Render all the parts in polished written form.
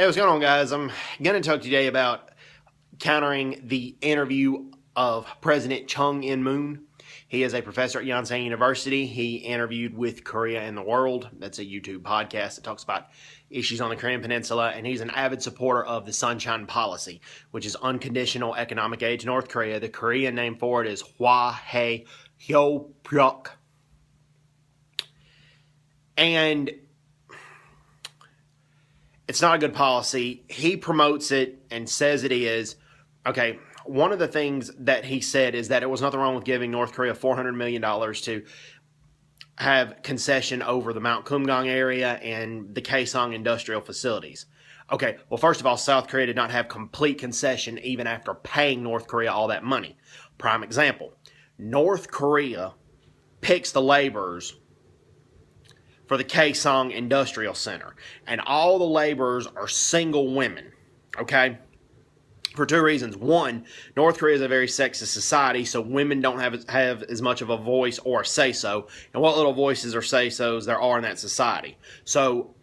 Hey, what's going on, guys? I'm going to talk today about countering the interview of President Chung Moon. He is a professor at Yonsei University. He interviewed with Korea and the World. That's a YouTube podcast that talks about issues on the Korean Peninsula, and he's an avid supporter of the Sunshine Policy, which is unconditional economic aid to North Korea. The Korean name for it is Hwa-hae Hyo-pyok. And it's not a good policy. He promotes it and says it is. Okay, one of the things that he said is that there was nothing wrong with giving North Korea $400 million to have concession over the Mount Kumgang area and the Kaesong industrial facilities. Okay, well, first of all, South Korea did not have complete concession even after paying North Korea all that money. Prime example, North Korea picks the laborers for the Kaesong Industrial Center. And all the laborers are single women, okay? For two reasons. One, North Korea is a very sexist society, so women don't have as much of a voice or a say-so. And what little voices or say-sos there are in that society. So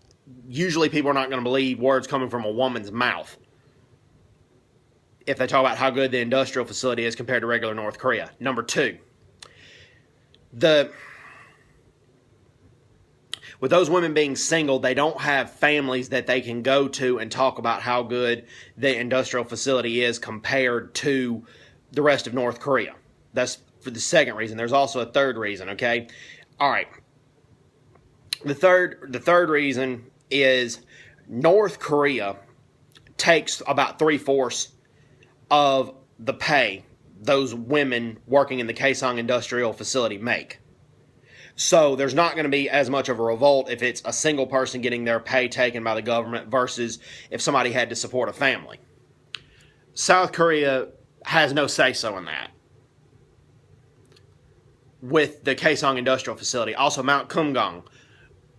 usually people are not going to believe words coming from a woman's mouth if they talk about how good the industrial facility is compared to regular North Korea. Number two, with those women being single, they don't have families that they can go to and talk about how good the industrial facility is compared to the rest of North Korea. That's for the second reason. There's also a third reason, okay? All right. The third reason is North Korea takes about 3/4 of the pay those women working in the Kaesong industrial facility make. So there's not going to be as much of a revolt if it's a single person getting their pay taken by the government versus if somebody had to support a family. South Korea has no say-so in that with the Kaesong industrial facility. Also, Mount Kumgang.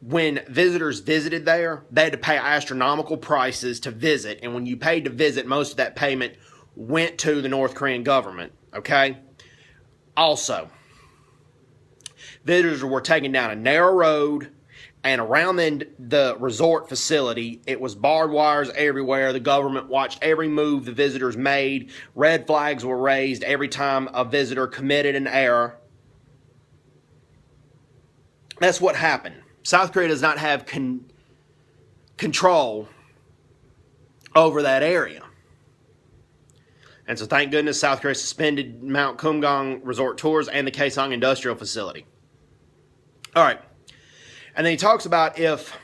When visitors visited there, they had to pay astronomical prices to visit. And when you paid to visit, most of that payment went to the North Korean government. Okay? Also, visitors were taken down a narrow road, and around the resort facility, it was barbed wires everywhere. The government watched every move the visitors made. Red flags were raised every time a visitor committed an error. That's what happened. South Korea does not have control over that area. And so thank goodness South Korea suspended Mount Kumgang resort tours and the Kaesong industrial facility. All right, and then he talks about if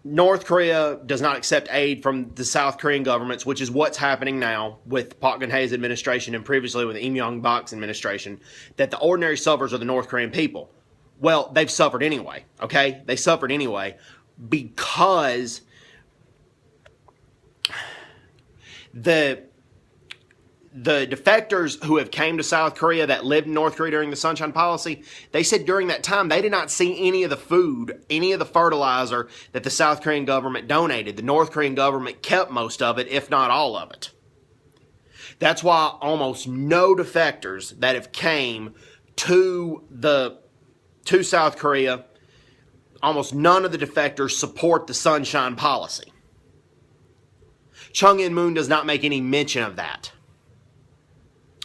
North Korea does not accept aid from the South Korean governments, which is what's happening now with Park Geun-hye's administration and previously with Im Young-bak's administration, that the ordinary sufferers are the North Korean people. Well, they've suffered anyway, okay? They suffered anyway because the defectors who have came to South Korea that lived in North Korea during the Sunshine Policy, they said during that time they did not see any of the food, any of the fertilizer that the South Korean government donated. The North Korean government kept most of it, if not all of it. That's why almost no defectors that have came to South Korea, almost none of the defectors support the Sunshine Policy. Chung Moon does not make any mention of that.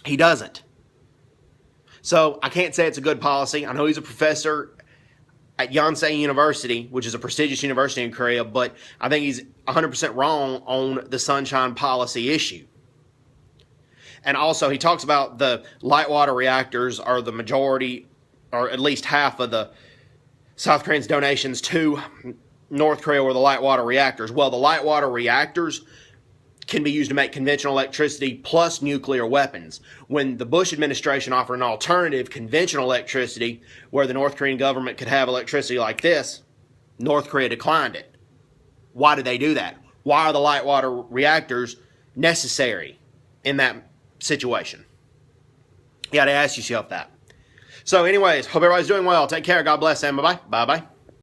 He doesn't. So I can't say it's a good policy. I know he's a professor at Yonsei University, which is a prestigious university in Korea, but I think he's 100% wrong on the Sunshine Policy issue. And also, he talks about the light water reactors are the majority, or at least half of the South Koreans' donations to North Korea were the light water reactors. Well, the light water reactors can be used to make conventional electricity plus nuclear weapons. When the Bush administration offered an alternative, conventional electricity, where the North Korean government could have electricity like this, North Korea declined it. Why did they do that? Why are the light water reactors necessary in that situation? You got to ask yourself that. So anyways, hope everybody's doing well. Take care. God bless, and bye-bye. Bye-bye.